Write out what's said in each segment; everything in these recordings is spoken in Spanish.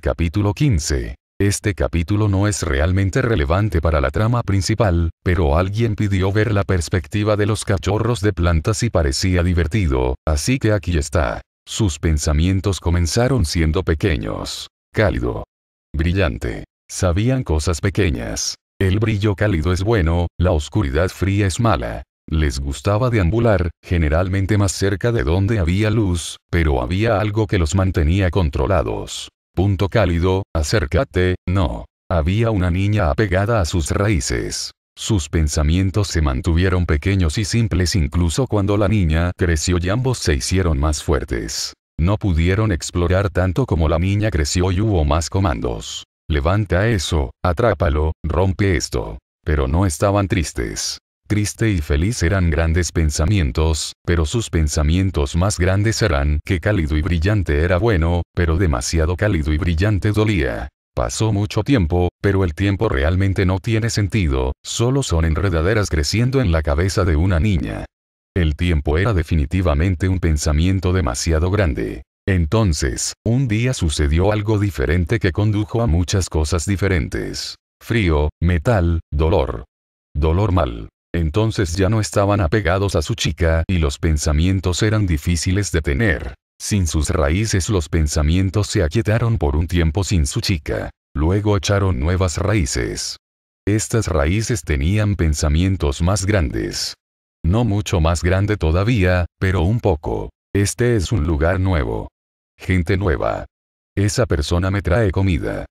Capítulo 15. Este capítulo no es realmente relevante para la trama principal, pero alguien pidió ver la perspectiva de los cachorros de plantas y parecía divertido, así que aquí está. Sus pensamientos comenzaron siendo pequeños, cálido, brillante. Sabían cosas pequeñas. El brillo cálido es bueno, la oscuridad fría es mala. Les gustaba deambular, generalmente más cerca de donde había luz, pero había algo que los mantenía controlados. Punto cálido, acércate, no. Había una niña apegada a sus raíces. Sus pensamientos se mantuvieron pequeños y simples incluso cuando la niña creció y ambos se hicieron más fuertes. No pudieron explorar tanto como la niña creció y hubo más comandos. Levanta eso, atrápalo, rompe esto. Pero no estaban tristes. Triste y feliz eran grandes pensamientos, pero sus pensamientos más grandes eran que cálido y brillante era bueno, pero demasiado cálido y brillante dolía. Pasó mucho tiempo, pero el tiempo realmente no tiene sentido, solo son enredaderas creciendo en la cabeza de una niña. El tiempo era definitivamente un pensamiento demasiado grande. Entonces, un día sucedió algo diferente que condujo a muchas cosas diferentes. Frío, metal, dolor. Dolor mal. Entonces ya no estaban apegados a su chica y los pensamientos eran difíciles de tener. Sin sus raíces los pensamientos se aquietaron por un tiempo sin su chica. Luego echaron nuevas raíces. Estas raíces tenían pensamientos más grandes. No mucho más grande todavía, pero un poco. Este es un lugar nuevo. Gente nueva. Esa persona me trae comida.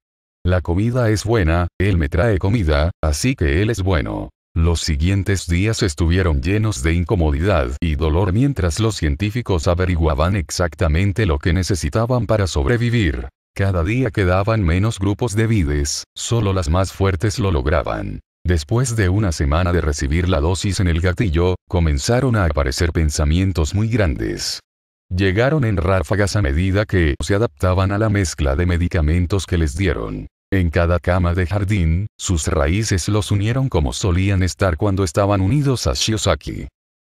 La comida es buena, él me trae comida, así que él es bueno. Los siguientes días estuvieron llenos de incomodidad y dolor mientras los científicos averiguaban exactamente lo que necesitaban para sobrevivir. Cada día quedaban menos grupos de vides, solo las más fuertes lo lograban. Después de una semana de recibir la dosis en el gatillo, comenzaron a aparecer pensamientos muy grandes. Llegaron en ráfagas a medida que se adaptaban a la mezcla de medicamentos que les dieron. En cada cama de jardín, sus raíces los unieron como solían estar cuando estaban unidos a Shiozaki.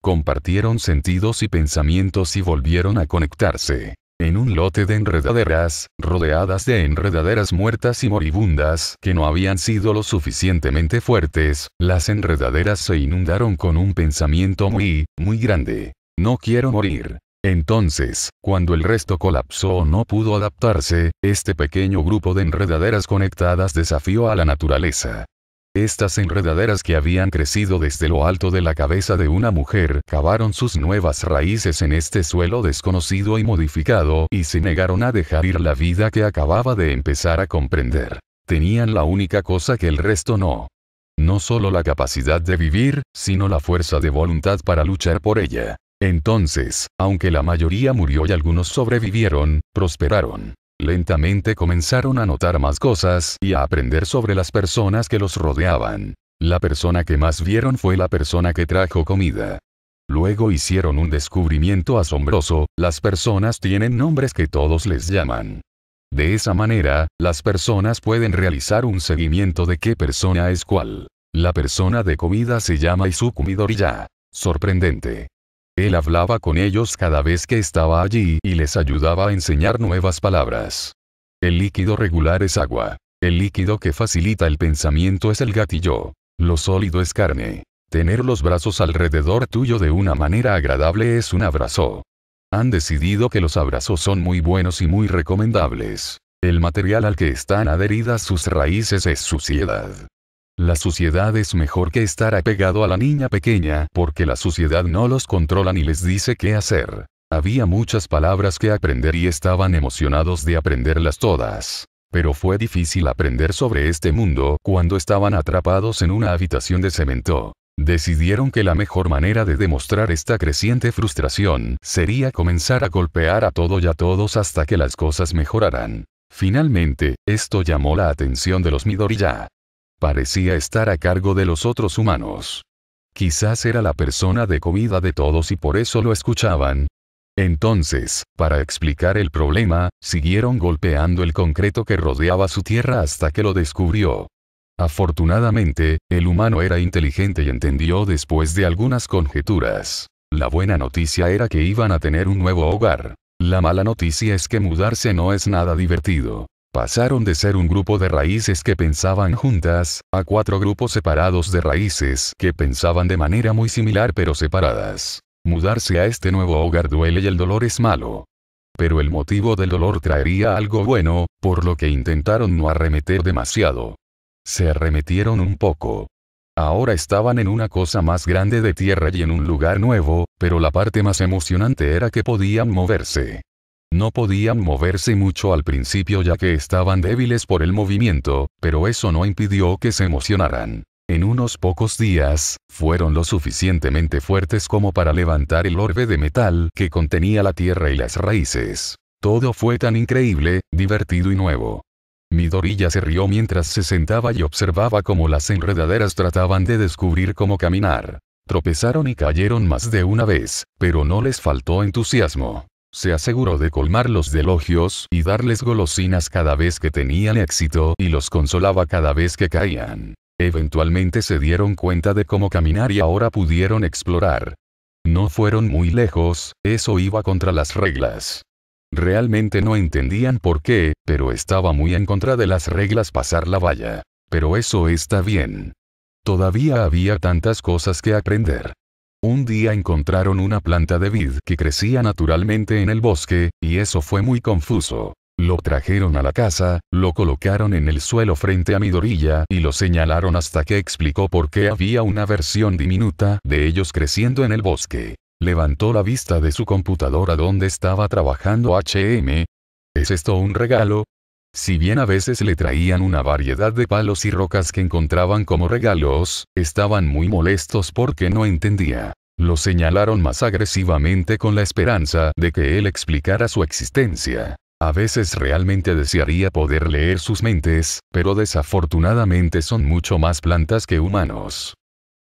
Compartieron sentidos y pensamientos y volvieron a conectarse. En un lote de enredaderas, rodeadas de enredaderas muertas y moribundas que no habían sido lo suficientemente fuertes, las enredaderas se inundaron con un pensamiento muy grande. No quiero morir. Entonces, cuando el resto colapsó o no pudo adaptarse, este pequeño grupo de enredaderas conectadas desafió a la naturaleza. Estas enredaderas que habían crecido desde lo alto de la cabeza de una mujer cavaron sus nuevas raíces en este suelo desconocido y modificado y se negaron a dejar ir la vida que acababa de empezar a comprender. Tenían la única cosa que el resto no. No solo la capacidad de vivir, sino la fuerza de voluntad para luchar por ella. Entonces, aunque la mayoría murió y algunos sobrevivieron, prosperaron. Lentamente comenzaron a notar más cosas y a aprender sobre las personas que los rodeaban. La persona que más vieron fue la persona que trajo comida. Luego hicieron un descubrimiento asombroso, las personas tienen nombres que todos les llaman. De esa manera, las personas pueden realizar un seguimiento de qué persona es cuál. La persona de comida se llama Izuku Midoriya. Sorprendente. Él hablaba con ellos cada vez que estaba allí y les ayudaba a enseñar nuevas palabras. El líquido regular es agua. El líquido que facilita el pensamiento es el gatillo. Lo sólido es carne. Tener los brazos alrededor tuyo de una manera agradable es un abrazo. Han decidido que los abrazos son muy buenos y muy recomendables. El material al que están adheridas sus raíces es suciedad. La suciedad es mejor que estar apegado a la niña pequeña porque la suciedad no los controla ni les dice qué hacer. Había muchas palabras que aprender y estaban emocionados de aprenderlas todas. Pero fue difícil aprender sobre este mundo cuando estaban atrapados en una habitación de cemento. Decidieron que la mejor manera de demostrar esta creciente frustración sería comenzar a golpear a todo y a todos hasta que las cosas mejoraran. Finalmente, esto llamó la atención de los Midoriya. Parecía estar a cargo de los otros humanos. Quizás era la persona de comida de todos y por eso lo escuchaban. Entonces, para explicar el problema, siguieron golpeando el concreto que rodeaba su tierra hasta que lo descubrió. Afortunadamente, el humano era inteligente y entendió después de algunas conjeturas. La buena noticia era que iban a tener un nuevo hogar. La mala noticia es que mudarse no es nada divertido. Pasaron de ser un grupo de raíces que pensaban juntas, a 4 grupos separados de raíces que pensaban de manera muy similar pero separadas. Mudarse a este nuevo hogar duele y el dolor es malo. Pero el motivo del dolor traería algo bueno, por lo que intentaron no arremeter demasiado. Se arremetieron un poco. Ahora estaban en una cosa más grande de tierra y en un lugar nuevo, pero la parte más emocionante era que podían moverse. No podían moverse mucho al principio ya que estaban débiles por el movimiento, pero eso no impidió que se emocionaran. En unos pocos días, fueron lo suficientemente fuertes como para levantar el orbe de metal que contenía la tierra y las raíces. Todo fue tan increíble, divertido y nuevo. Midoriya se rió mientras se sentaba y observaba cómo las enredaderas trataban de descubrir cómo caminar. Tropezaron y cayeron más de una vez, pero no les faltó entusiasmo. Se aseguró de colmarlos de elogios y darles golosinas cada vez que tenían éxito y los consolaba cada vez que caían. Eventualmente se dieron cuenta de cómo caminar y ahora pudieron explorar. No fueron muy lejos, eso iba contra las reglas. Realmente no entendían por qué, pero estaba muy en contra de las reglas pasar la valla. Pero eso está bien. Todavía había tantas cosas que aprender. Un día encontraron una planta de vid que crecía naturalmente en el bosque, y eso fue muy confuso. Lo trajeron a la casa, lo colocaron en el suelo frente a Midoriya y lo señalaron hasta que explicó por qué había una versión diminuta de ellos creciendo en el bosque. Levantó la vista de su computadora donde estaba trabajando HM. ¿Es esto un regalo? Si bien a veces le traían una variedad de palos y rocas que encontraban como regalos, estaban muy molestos porque no entendía. Lo señalaron más agresivamente con la esperanza de que él explicara su existencia. A veces realmente desearía poder leer sus mentes, pero desafortunadamente son mucho más plantas que humanos.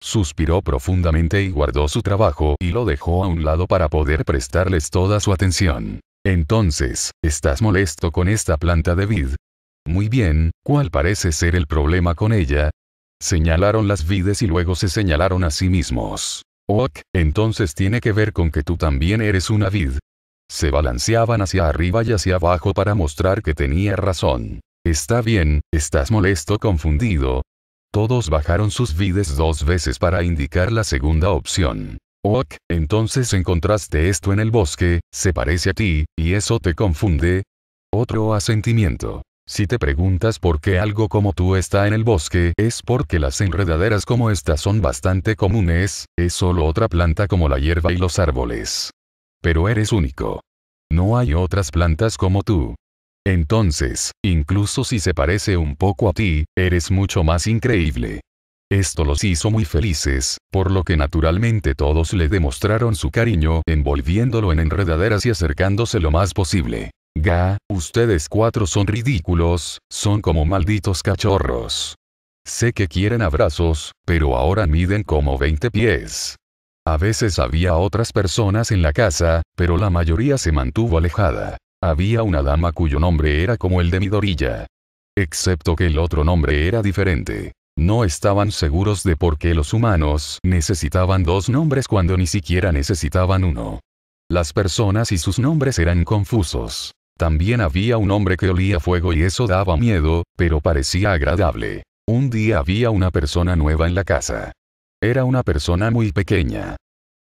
Suspiró profundamente y guardó su trabajo y lo dejó a un lado para poder prestarles toda su atención. Entonces, ¿estás molesto con esta planta de vid? Muy bien, ¿cuál parece ser el problema con ella? Señalaron las vides y luego se señalaron a sí mismos. Ok, entonces tiene que ver con que tú también eres una vid. Se balanceaban hacia arriba y hacia abajo para mostrar que tenía razón. Está bien, ¿estás molesto confundido? Todos bajaron sus vides 2 veces para indicar la segunda opción. Ok, entonces encontraste esto en el bosque, se parece a ti, y eso te confunde. Otro asentimiento. Si te preguntas por qué algo como tú está en el bosque, es porque las enredaderas como esta son bastante comunes, es solo otra planta como la hierba y los árboles. Pero eres único. No hay otras plantas como tú. Entonces, incluso si se parece un poco a ti, eres mucho más increíble. Esto los hizo muy felices, por lo que naturalmente todos le demostraron su cariño envolviéndolo en enredaderas y acercándose lo más posible. Ustedes 4 son ridículos, son como malditos cachorros. Sé que quieren abrazos, pero ahora miden como 20 pies. A veces había otras personas en la casa, pero la mayoría se mantuvo alejada. Había una dama cuyo nombre era como el de Midoriya. Excepto que el otro nombre era diferente. No estaban seguros de por qué los humanos necesitaban 2 nombres cuando ni siquiera necesitaban uno. Las personas y sus nombres eran confusos. También había un hombre que olía fuego y eso daba miedo, pero parecía agradable. Un día había una persona nueva en la casa. Era una persona muy pequeña.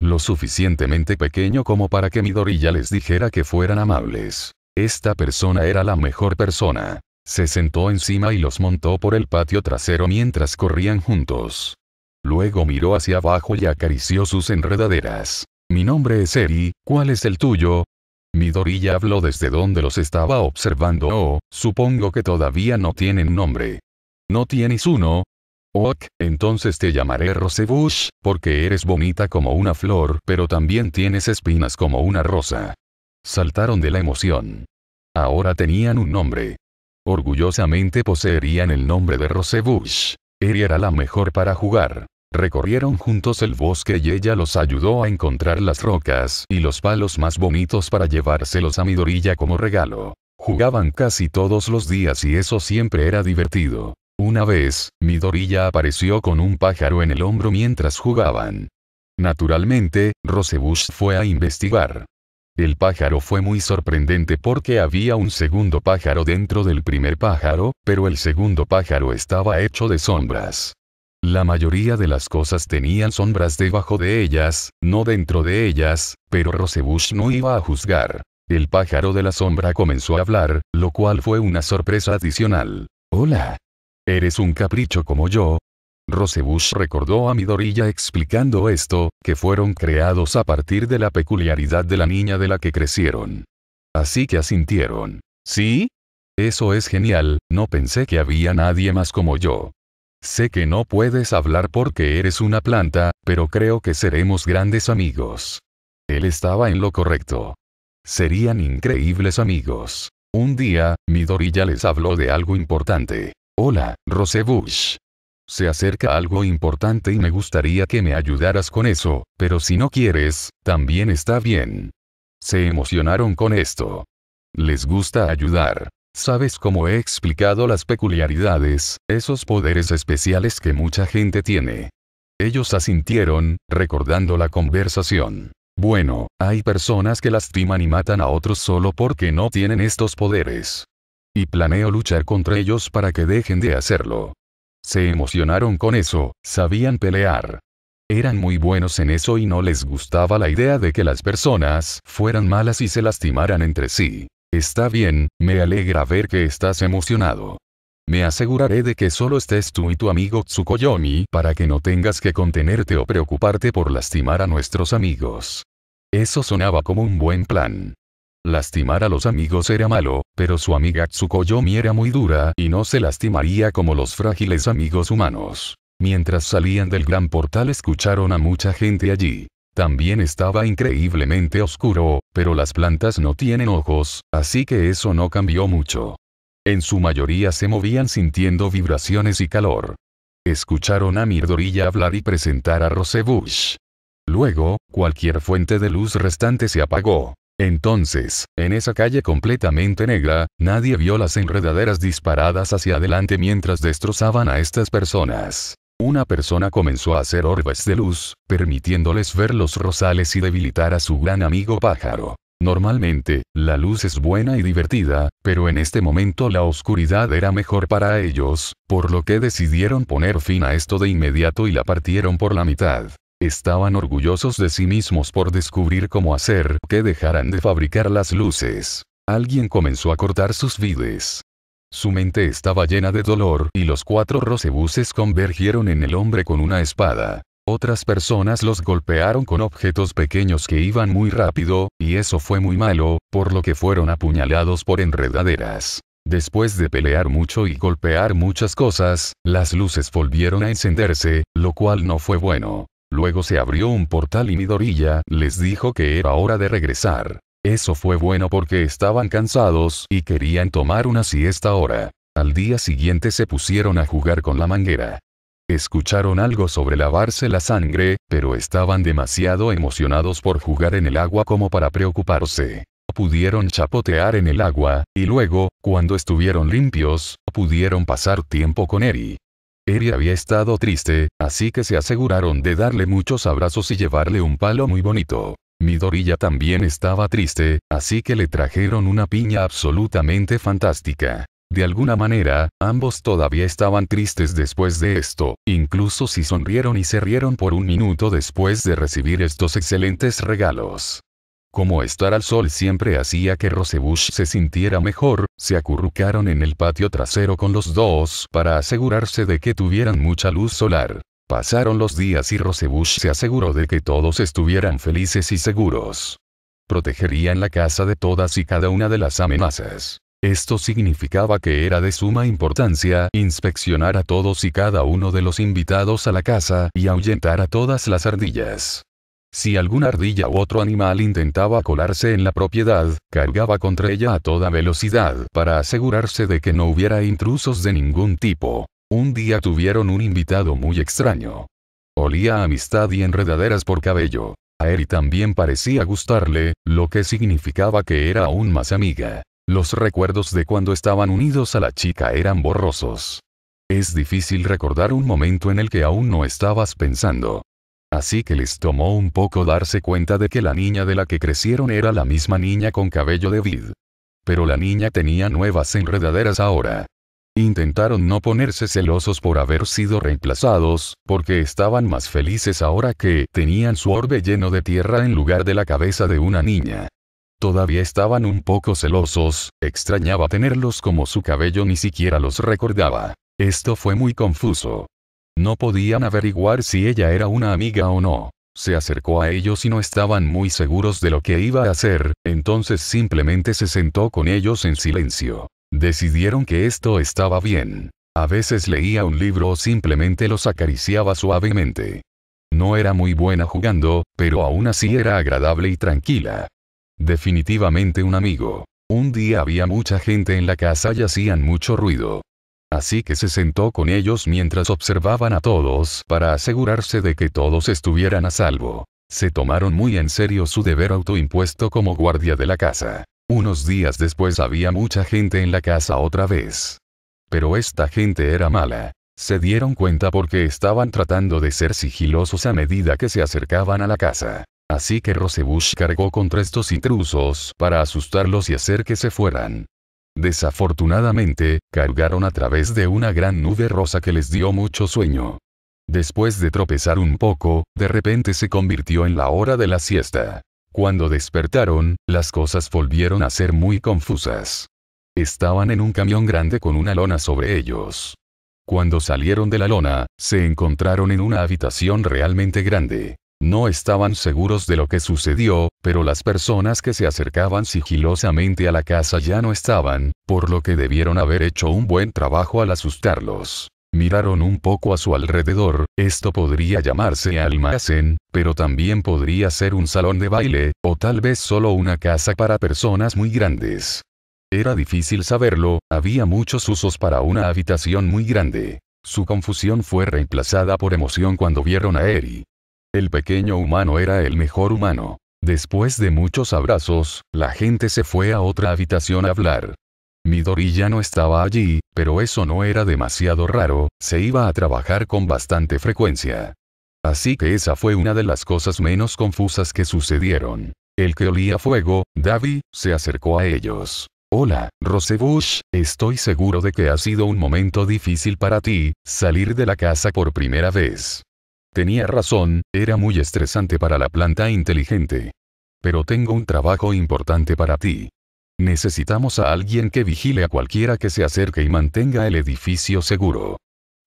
Lo suficientemente pequeño como para que Midoriya les dijera que fueran amables. Esta persona era la mejor persona. Se sentó encima y los montó por el patio trasero mientras corrían juntos. Luego miró hacia abajo y acarició sus enredaderas. Mi nombre es Eri, ¿cuál es el tuyo? Midoriya habló desde donde los estaba observando. Oh, supongo que todavía no tienen nombre. ¿No tienes uno? Ok, entonces te llamaré Rosebush, porque eres bonita como una flor, pero también tienes espinas como una rosa. Saltaron de la emoción. Ahora tenían un nombre. Orgullosamente poseerían el nombre de Rosebush. Eri era la mejor para jugar. Recorrieron juntos el bosque y ella los ayudó a encontrar las rocas y los palos más bonitos para llevárselos a Midoriya como regalo. Jugaban casi todos los días y eso siempre era divertido. Una vez, Midoriya apareció con un pájaro en el hombro mientras jugaban. Naturalmente, Rosebush fue a investigar. El pájaro fue muy sorprendente porque había un segundo pájaro dentro del primer pájaro, pero el segundo pájaro estaba hecho de sombras. La mayoría de las cosas tenían sombras debajo de ellas, no dentro de ellas, pero Rosebush no iba a juzgar. El pájaro de la sombra comenzó a hablar, lo cual fue una sorpresa adicional. Hola. ¿Eres un capricho como yo? Rosebush recordó a Midoriya explicando esto, que fueron creados a partir de la peculiaridad de la niña de la que crecieron. Así que asintieron. ¿Sí? Eso es genial, no pensé que había nadie más como yo. Sé que no puedes hablar porque eres una planta, pero creo que seremos grandes amigos. Él estaba en lo correcto. Serían increíbles amigos. Un día, Midoriya les habló de algo importante. Hola, Rosebush. Se acerca algo importante y me gustaría que me ayudaras con eso, pero si no quieres, también está bien. Se emocionaron con esto. Les gusta ayudar. ¿Sabes cómo he explicado las peculiaridades, esos poderes especiales que mucha gente tiene? Ellos asintieron, recordando la conversación. Bueno, hay personas que lastiman y matan a otros solo porque no tienen estos poderes. Y planeo luchar contra ellos para que dejen de hacerlo. Se emocionaron con eso, sabían pelear. Eran muy buenos en eso y no les gustaba la idea de que las personas fueran malas y se lastimaran entre sí. Está bien, me alegra ver que estás emocionado. Me aseguraré de que solo estés tú y tu amigo Tsukuyomi para que no tengas que contenerte o preocuparte por lastimar a nuestros amigos. Eso sonaba como un buen plan. Lastimar a los amigos era malo, pero su amiga Tsukuyomi era muy dura y no se lastimaría como los frágiles amigos humanos. Mientras salían del gran portal escucharon a mucha gente allí. También estaba increíblemente oscuro, pero las plantas no tienen ojos, así que eso no cambió mucho. En su mayoría se movían sintiendo vibraciones y calor. Escucharon a Midoriya hablar y presentar a Rosebush. Luego, cualquier fuente de luz restante se apagó. Entonces, en esa calle completamente negra, nadie vio las enredaderas disparadas hacia adelante mientras destrozaban a estas personas. Una persona comenzó a hacer orbes de luz, permitiéndoles ver los rosales y debilitar a su gran amigo pájaro. Normalmente, la luz es buena y divertida, pero en este momento la oscuridad era mejor para ellos, por lo que decidieron poner fin a esto de inmediato y la partieron por la mitad. Estaban orgullosos de sí mismos por descubrir cómo hacer que dejaran de fabricar las luces. Alguien comenzó a cortar sus vides. Su mente estaba llena de dolor y los 4 rosebuses convergieron en el hombre con una espada. Otras personas los golpearon con objetos pequeños que iban muy rápido, y eso fue muy malo, por lo que fueron apuñalados por enredaderas. Después de pelear mucho y golpear muchas cosas, las luces volvieron a encenderse, lo cual no fue bueno. Luego se abrió un portal y Midoriya les dijo que era hora de regresar. Eso fue bueno porque estaban cansados y querían tomar una siesta ahora. Al día siguiente se pusieron a jugar con la manguera. Escucharon algo sobre lavarse la sangre, pero estaban demasiado emocionados por jugar en el agua como para preocuparse. Pudieron chapotear en el agua, y luego, cuando estuvieron limpios, pudieron pasar tiempo con Eri. Eri había estado triste, así que se aseguraron de darle muchos abrazos y llevarle un palo muy bonito. Midoriya también estaba triste, así que le trajeron una piña absolutamente fantástica. De alguna manera, ambos todavía estaban tristes después de esto, incluso si sonrieron y se rieron por un minuto después de recibir estos excelentes regalos. Como estar al sol siempre hacía que Rosebush se sintiera mejor, se acurrucaron en el patio trasero con los dos para asegurarse de que tuvieran mucha luz solar. Pasaron los días y Rosebush se aseguró de que todos estuvieran felices y seguros. Protegerían la casa de todas y cada una de las amenazas. Esto significaba que era de suma importancia inspeccionar a todos y cada uno de los invitados a la casa y ahuyentar a todas las ardillas. Si alguna ardilla u otro animal intentaba colarse en la propiedad, cargaba contra ella a toda velocidad para asegurarse de que no hubiera intrusos de ningún tipo. Un día tuvieron un invitado muy extraño. Olía a amistad y enredaderas por cabello. A Eri también parecía gustarle, lo que significaba que era aún más amiga. Los recuerdos de cuando estaban unidos a la chica eran borrosos. Es difícil recordar un momento en el que aún no estabas pensando. Así que les tomó un poco darse cuenta de que la niña de la que crecieron era la misma niña con cabello de vid. Pero la niña tenía nuevas enredaderas ahora. Intentaron no ponerse celosos por haber sido reemplazados, porque estaban más felices ahora que tenían su orbe lleno de tierra en lugar de la cabeza de una niña. Todavía estaban un poco celosos, extrañaba tenerlos como su cabello ni siquiera los recordaba. Esto fue muy confuso. No podían averiguar si ella era una amiga o no. Se acercó a ellos y no estaban muy seguros de lo que iba a hacer, entonces simplemente se sentó con ellos en silencio. Decidieron que esto estaba bien. A veces leía un libro o simplemente los acariciaba suavemente. No era muy buena jugando, pero aún así era agradable y tranquila. Definitivamente un amigo. Un día había mucha gente en la casa y hacían mucho ruido. Así que se sentó con ellos mientras observaban a todos para asegurarse de que todos estuvieran a salvo. Se tomaron muy en serio su deber autoimpuesto como guardia de la casa. Unos días después había mucha gente en la casa otra vez. Pero esta gente era mala. Se dieron cuenta porque estaban tratando de ser sigilosos a medida que se acercaban a la casa. Así que Rosebush cargó contra estos intrusos para asustarlos y hacer que se fueran. Desafortunadamente, cargaron a través de una gran nube rosa que les dio mucho sueño. Después de tropezar un poco, de repente se convirtió en la hora de la siesta. Cuando despertaron, las cosas volvieron a ser muy confusas. Estaban en un camión grande con una lona sobre ellos. Cuando salieron de la lona, se encontraron en una habitación realmente grande. No estaban seguros de lo que sucedió, pero las personas que se acercaban sigilosamente a la casa ya no estaban, por lo que debieron haber hecho un buen trabajo al asustarlos. Miraron un poco a su alrededor, esto podría llamarse almacén, pero también podría ser un salón de baile, o tal vez solo una casa para personas muy grandes. Era difícil saberlo, había muchos usos para una habitación muy grande. Su confusión fue reemplazada por emoción cuando vieron a Eri. El pequeño humano era el mejor humano. Después de muchos abrazos, la gente se fue a otra habitación a hablar. Midori ya no estaba allí, pero eso no era demasiado raro, se iba a trabajar con bastante frecuencia. Así que esa fue una de las cosas menos confusas que sucedieron. El que olía fuego, Davi, se acercó a ellos. Hola, Rosebush, estoy seguro de que ha sido un momento difícil para ti, salir de la casa por primera vez. Tenía razón, era muy estresante para la planta inteligente. Pero tengo un trabajo importante para ti. Necesitamos a alguien que vigile a cualquiera que se acerque y mantenga el edificio seguro.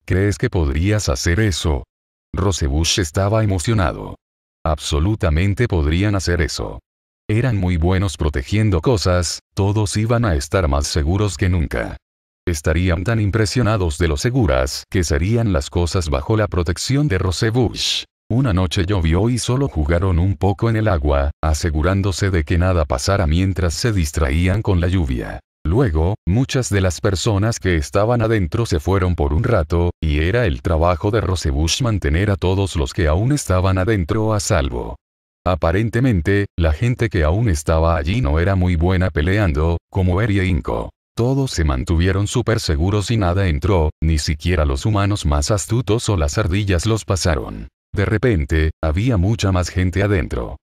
¿Crees que podrías hacer eso? Rosebush estaba emocionado. Absolutamente podrían hacer eso. Eran muy buenos protegiendo cosas, todos iban a estar más seguros que nunca. Estarían tan impresionados de lo seguras que serían las cosas bajo la protección de Rosebush. Una noche llovió y solo jugaron un poco en el agua, asegurándose de que nada pasara mientras se distraían con la lluvia. Luego, muchas de las personas que estaban adentro se fueron por un rato, y era el trabajo de Rosebush mantener a todos los que aún estaban adentro a salvo. Aparentemente, la gente que aún estaba allí no era muy buena peleando, como Eri e Inko. Todos se mantuvieron súper seguros y nada entró, ni siquiera los humanos más astutos o las ardillas los pasaron. De repente, había mucha más gente adentro.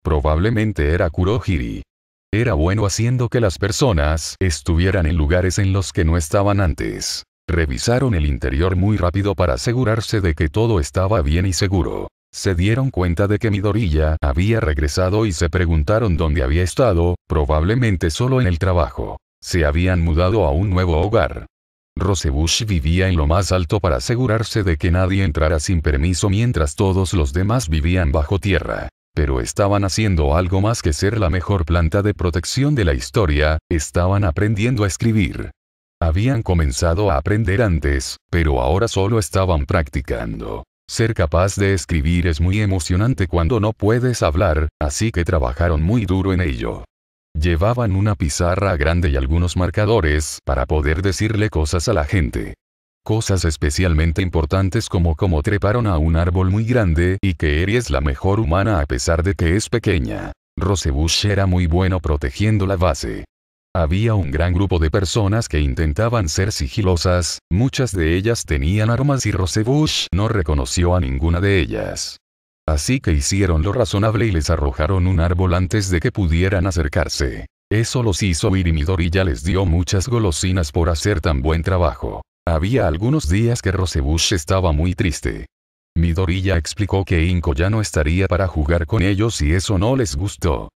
Probablemente era Kurohiri. Era bueno haciendo que las personas estuvieran en lugares en los que no estaban antes. Revisaron el interior muy rápido para asegurarse de que todo estaba bien y seguro. Se dieron cuenta de que Midoriya había regresado y se preguntaron dónde había estado, probablemente solo en el trabajo. Se habían mudado a un nuevo hogar. Rosebush vivía en lo más alto para asegurarse de que nadie entrara sin permiso mientras todos los demás vivían bajo tierra. Pero estaban haciendo algo más que ser la mejor planta de protección de la historia, estaban aprendiendo a escribir. Habían comenzado a aprender antes, pero ahora solo estaban practicando. Ser capaz de escribir es muy emocionante cuando no puedes hablar, así que trabajaron muy duro en ello. Llevaban una pizarra grande y algunos marcadores para poder decirle cosas a la gente. Cosas especialmente importantes como cómo treparon a un árbol muy grande y que Eri es la mejor humana a pesar de que es pequeña. Rosebush era muy bueno protegiendo la base. Había un gran grupo de personas que intentaban ser sigilosas, muchas de ellas tenían armas y Rosebush no reconoció a ninguna de ellas. Así que hicieron lo razonable y les arrojaron un árbol antes de que pudieran acercarse. Eso los hizo ir y Midoriya les dio muchas golosinas por hacer tan buen trabajo. Había algunos días que Rosebush estaba muy triste. Midoriya explicó que Inko ya no estaría para jugar con ellos y eso no les gustó.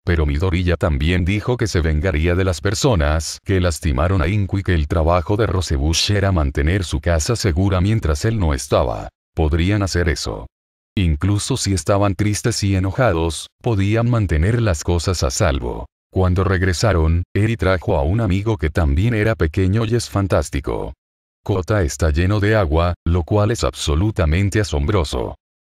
Pero Midoriya también dijo que se vengaría de las personas que lastimaron a Inko y que el trabajo de Rosebush era mantener su casa segura mientras él no estaba. Podrían hacer eso. Incluso si estaban tristes y enojados, podían mantener las cosas a salvo. Cuando regresaron, Eri trajo a un amigo que también era pequeño y es fantástico. Kota está lleno de agua, lo cual es absolutamente asombroso.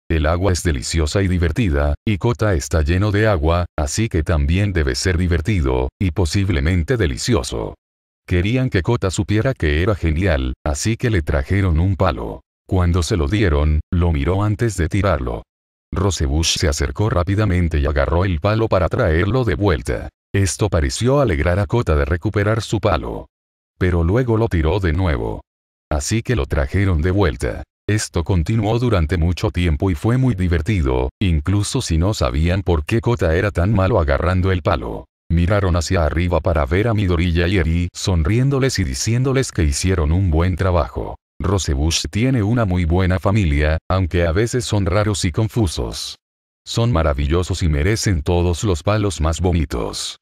El agua es deliciosa y divertida, y Kota está lleno de agua, así que también debe ser divertido, y posiblemente delicioso. Querían que Kota supiera que era genial, así que le trajeron un palo. Cuando se lo dieron, lo miró antes de tirarlo. Rosebush se acercó rápidamente y agarró el palo para traerlo de vuelta. Esto pareció alegrar a Kota de recuperar su palo. Pero luego lo tiró de nuevo. Así que lo trajeron de vuelta. Esto continuó durante mucho tiempo y fue muy divertido, incluso si no sabían por qué Kota era tan malo agarrando el palo. Miraron hacia arriba para ver a Midoriya y Eri sonriéndoles y diciéndoles que hicieron un buen trabajo. Rosebush tiene una muy buena familia, aunque a veces son raros y confusos. Son maravillosos y merecen todos los palos más bonitos.